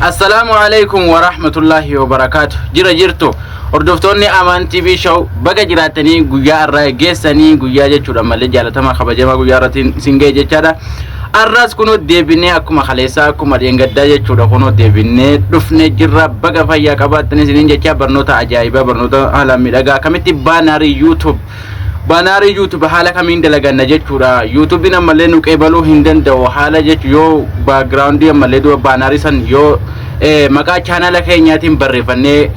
Assalamu alaikum wa rahmatullahi wa barakatuh. Jira jirtu hordoftonni Amaan TV show baga jiraatanii guyyaa irraa geessanii guyyaa jechuudha malee jaalatama kabajama guyyaa irratti singee jechaadha. Arras kuno deebinee akkuma khaleessa akkuma dheengaddaa jechuudha kuno deebinee dhufne jirra baga fayyaa qabaatanii isiniin jecha barnoota ajaa'iba barnoota haala miidhagaa kamitti Banari YouTube haala kamiin dalaganna jechuudha. YouTube namallee nu qeebaluu hin danda'u haala jechu yoo background namallee dura banari san yoo maqaa channel keenyaatiin barreeffannee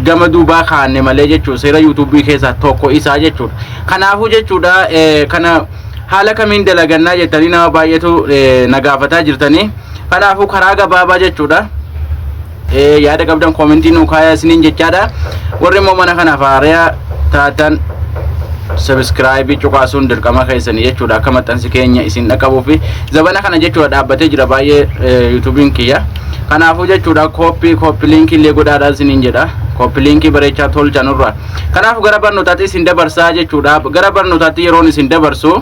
gama duubaa kaanne malee jechuudha seera YouTube keessa tokko isaa jechuudha. Kanaafuu jechuudha kana haala kamiin dalaganna jettanii nama baay'eetu nagaafataa jirtanii. Kanaafuu karaa gabaabaa jechuudha. Yaada qabdan commentii nu kaayaa isiniin jechaadha. Warri immoo mana kana faariyaa taatan subscribe cuqaasuun dirqama keessanii jechuudha akka maxxansi keenya isin dhaqqabuu fi zabana kana jechuudha dhaabbatee jira baay'ee YouTubein kiyya. Kanaafuu jechuudha copy link illee godhaadhaa isiniin jedha. Copy link bareechaa tolchanurra. Kanaafuu gara barnootaatti isin dabarsaa jechuudha. Gara barnootaatti yeroon isin dabarsu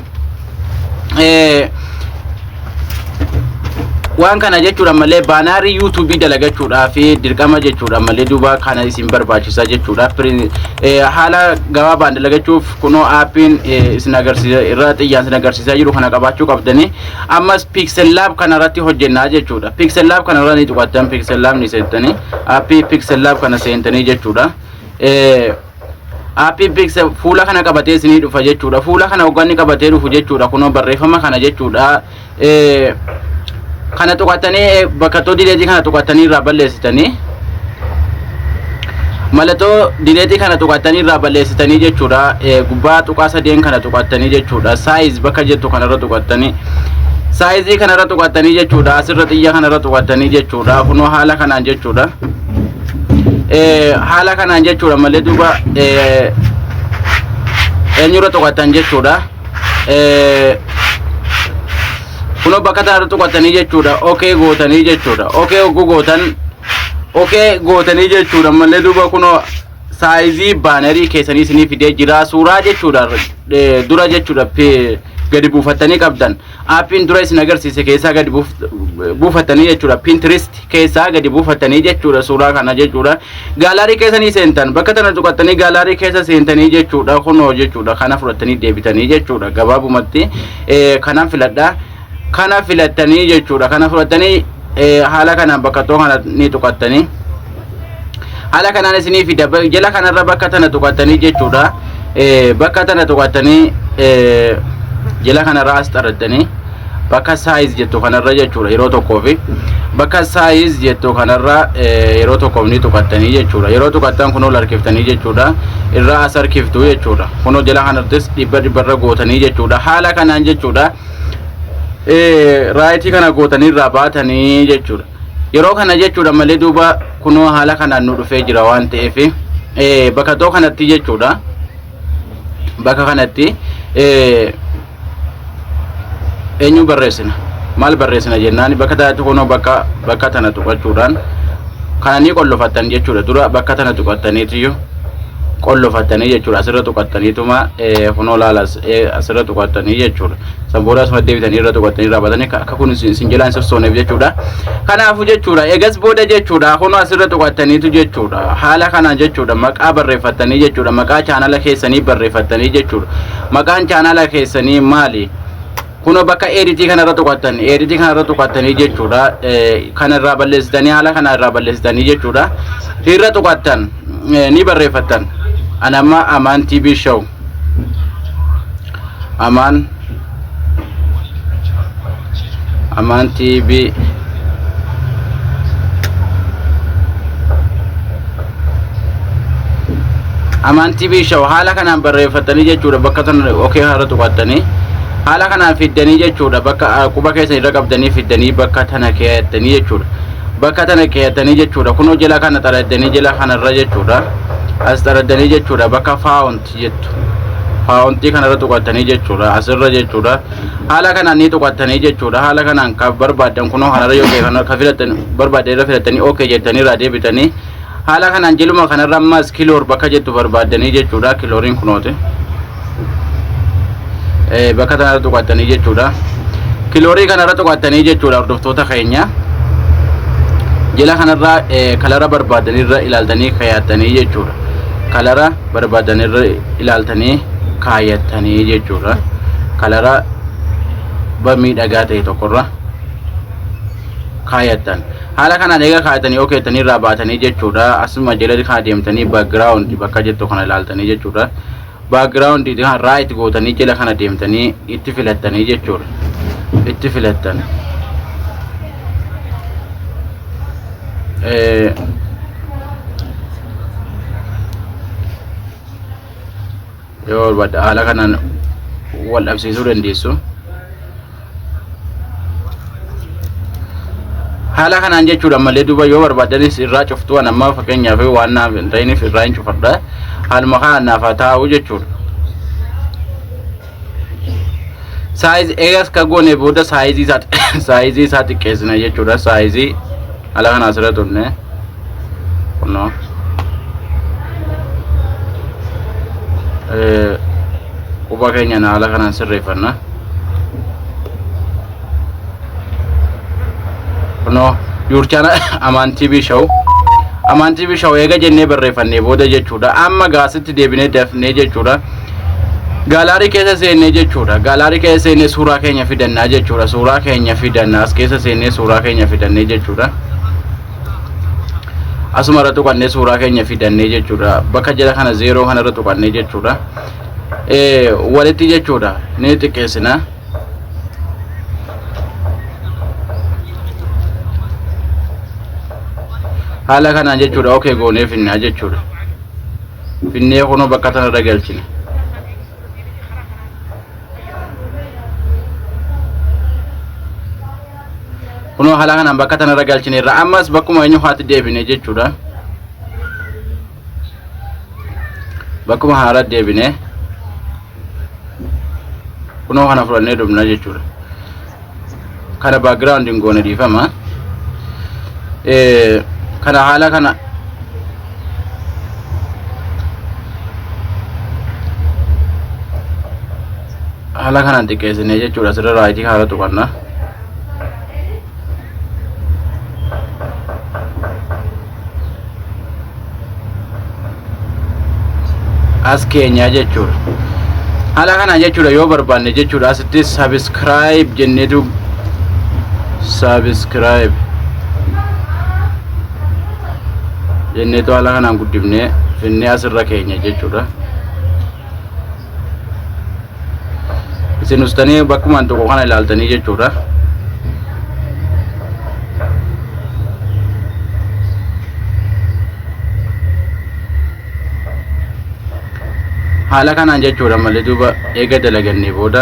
waan kana jechuudha malee banari YouTube dalagachuudha fi dirqama jechuudha malee duuba kana isin barbaachisa jechuudha. Haala gabaabaan dalagachuuf kuno appin isin agarsiisa irra xiyyaan isin agarsiisaa jiru kana qabaachuu qabdanii ammas Pixel Lab kana irratti hojjennaa jechuudha. Pixel Lab kana irra ni tuqattan Pixel Lab ni seentanii appi Pixel Lab kana seentanii jechuudha. Appi Pixel fuula kana qabatee isinii dhufa jechuudha. Fuula kana hogganni qabatee dhufu jechuudha kuno barreeffama kana jechuudha. Kana tuqatanii bakka dileetii kana tuqatanii irraa balleessitanii malatoo dileetii kana tuqatanii irraa balleessitanii jechuudha. Gubbaa tuqaa sadeen kana tuqatanii jechuudha. Size bakka jettu kana irra tuqatanii size kana irra tuqatanii jechuudha. Asirra xiyya kana irra tuqatanii jechuudha. Kunoo haala kanaan jechuudha. Haala kanaan jechuudha malee duuba eenyurra tuqatan jechuudha. Kuno bakka tanarra tuqatanii jechuudha. Okay gootanii jechuudha. Okay gootanii jechuudha malee duuba kuno size bannerii keessanii isinii fidee jira suuraa jechuudha. Dura jechuudha gadi buufatanii qabdan. Appin dura isin agarsiise keessaa gadi buufatanii jechuudha. Pinterest keessaa gadi buufatanii jechuudha suuraa kana jechuudha. Gaalarii keessanii seentan bakka tana tuqatanii gaalarii keessa seentanii jechuudha. Kuno jechuudha kana fudhatanii deebitanii jechuudha. Gabaabumatti kana filadhaa. Kana filatanii jechuudha. Kana fudhatanii haala kanaan bakka too kana ni tuqatanii haala kanaan isinii fida jala kanarra bakka tana tuqatanii jechuudha. Bakka tana tuqatanii jala kanarra as xaradanii bakka size jettu kanarra jechuudha yeroo tokkoo fi bakka size jettu kanarra yeroo tokkoof ni tuqatanii jechuudha. Yeroo tuqattan kunoo larkiftanii jechuudha. Irra as harkiftuu jechuudha. Kunoo jala kanarrattis dhibbarra gootanii jechuudha. Haala kanaan jechuudha. Raayitii kana gootanii irraa baatanii jechuudha. Yeroo kana jechuudha malee duuba kunoo haala kanaan nu dhufee jira waan ta'eef bakka too kanatti jechuudha. Bakka kanatti eenyu barreessina maal barreessina jennaan bakka taatu kunoo bakka tana tuqachuudhaan kana ni qollofattan jechuudha. Dura bakka tana tuqattaniitu qollofatanii jechuudha. Asirra tuqattaniituma kunoo laalas asirra tuqattanii jechuudha. Sanboora asuma deebitanii irra tuqattanii raabatanii akka kun isin jalaan sossooneef jechuudha. Kanaafuu jechuudha eegas booda jechuudha kunoo asirra tuqattaniitu jechuudha. Haala kanaan jechuudha maqaa barreeffatanii jechuudha. Maqaa chaanala keessanii barreeffatanii jechuudha. Maqaan chaanala keessanii maali? Kunoo bakka editii kanarra tuqattan editii kanarra tuqattanii jechuudha. Kana irraa balleessitanii haala kana irraa balleessitanii jechuudha. Irra tuqattan ni barreeffattan. Anama Amaan TV show Amaan TV Amaan TV show haala kanaan barreeffatanii jechuudha. Bakka tana okay haala tuqattanii haala kanaan fiddanii jechuudha. Bakka quba keessa irra qabdanii fiddanii bakka tana keeyattanii jechuudha. Bakka tana keeyattanii jechuudha. Kunoo jala kana xaradanii jala kanarra jechuudha. As xaradanii jechuudha. Bakka font jettu fontii kanarra tuqattanii jechuudha. Asirra jechuudha. Haala kanaan ni tuqattanii jechuudha. Haala kanaan ka barbaadan kunoo kanarra yoo kana ka filatan barbaadan irra filatanii okay jettanii irraa deebitanii haala kanaan jeluma kanarra ammas kiloor bakka jettu barbaadanii jechuudha. Kilooriin kunooti bakka tanarra tuqattanii jechuudha. Kiloorii kanarra tuqattanii jechuudha hordoftoota keenya. jala kanarraa kalara barbaadanirra ilaaltanii kaayyattanii jechuudha. Kalara barbaadanirra ilaaltanii kaayyattanii jechuudha. Kalara miidhagaa ta'e tokkorra kaayattan. Haala kanaan eega kaayatanii okeettanii irraa baatanii jechuudha. Asuma jala kan deemtanii background bakka jettu kana ilaaltanii jechuudha. Background kan right gootanii jala kana deemtanii itti filattanii jechuudha. Itti filattan. Yoo barbaadda haala kanaan wal dhabsiisuu dandeessu. Haala kanaan jechuudha malee duuba yoo barbaadanis irraa cuftuu amma fakkeenyaaf waan naaf hin ta'iniif irraa hin cufadha. Haaluma kanaan naaf taa'u jechuudha. Size eegas ka goone booda size isaa xiqqeessina jechuudha. Size haala kanaan asirra turne kunoo quba keenya haala kanaan sirreeffanna. No, your channel Aman TV show. Aman TV show eega jennee barreeffannee booda jechuudha. Amma gaasitti deebinee dafnee jechuudha. Gaalaarii keessa seennee jechuudha. Gaalaarii keessa seennee suuraa keenya fidannaa jechuudha. Suuraa keenya fidannaa as keessa seennee suuraa keenya fidannee jechuudha. Asuma irra tuqannee suuraa keenya fidannee jechuudha. Bakka jala kana 0 kana irra tuqannee jechuudha. Walitti jechuudha. Ni xiqqeessina. Haala kanaan jechuudha. Okay goonee finnaa jechuudha. Finnee kunoo bakka tanarra galchina. Kunoo haala kanaan bakka tanarra galchine irra ammas bakkuma eenyu haati deebine jechuudha. Bakkuma haara deebine kunoo kana fudhannee dhumna jechuudha. Kana background hin goone dhiifama. Kana haala kana kanaan xiqqeessine jechuudha. Asirra raayitii haala tuqanna. As keenya jechuudha. Haala kanaan jechuudha yoo barbaanne jechuudha asitti subscribe jenneetu subscribe jenneetu haala kanaan guddifnee finnee asirra keenya jechuudha. Isin ustanii bakkumaan tokko kana ilaaltanii jechuudha. Haala kanaan jechuudha malee duuba eega dalagannee booda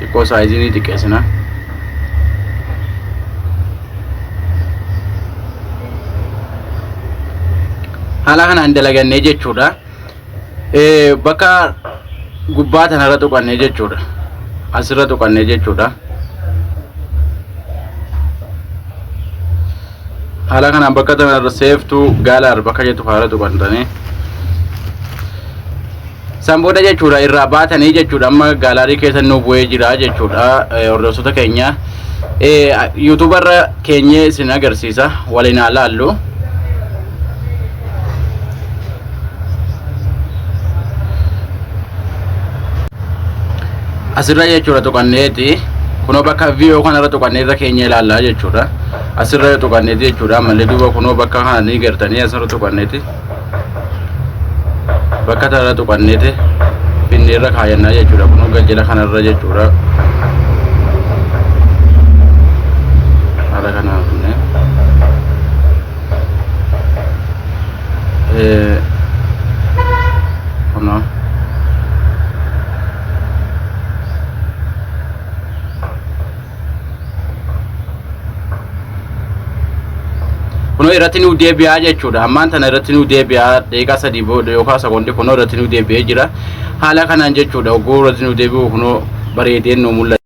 xiqqoo saayizii xiqqeessina. Haala kanaan dalagannee jechuudha. Bakka gubbaa tanarra tuqannee jechuudha. Asirra tuqannee jechuudha. Haala kanaan bakka tanarra seeftuu gaalaar bakka jettu haala tuqantanii. Samboda jechuudha irraa baatanii jechuudha. Amma gaalaarii keessa nu bu'ee jira jechuudha. Hordoftoota keenya YouTuberra keenya isin agarsiisa waliin ilaallu. Asirra jechuudha tuqanneeti. Kunoo bakka video kanarra tuqanneerra keenya ilaallaa jechuudha. Asirra tuqanneeti jechuudha. Malee duuba kunoo bakka kana ni gartanii asirra tuqanneeti. Bakka tanarra tuqanneeti finneerra kaayannaa jechuudha. Kunoo gajjala kanarra jechuudha. Haala kanaa finne kunoo kunoo irratti nu deebi'aa jechuudha. Ammaan tana irratti nu deebi'aa daqiiqaa 3 booda yookaan sekoondii kunoo irratti nu deebi'ee jira. Haala kanaan jechuudha. Oguu irratti nu deebi'u kunoo bareedeen nu mul'ata.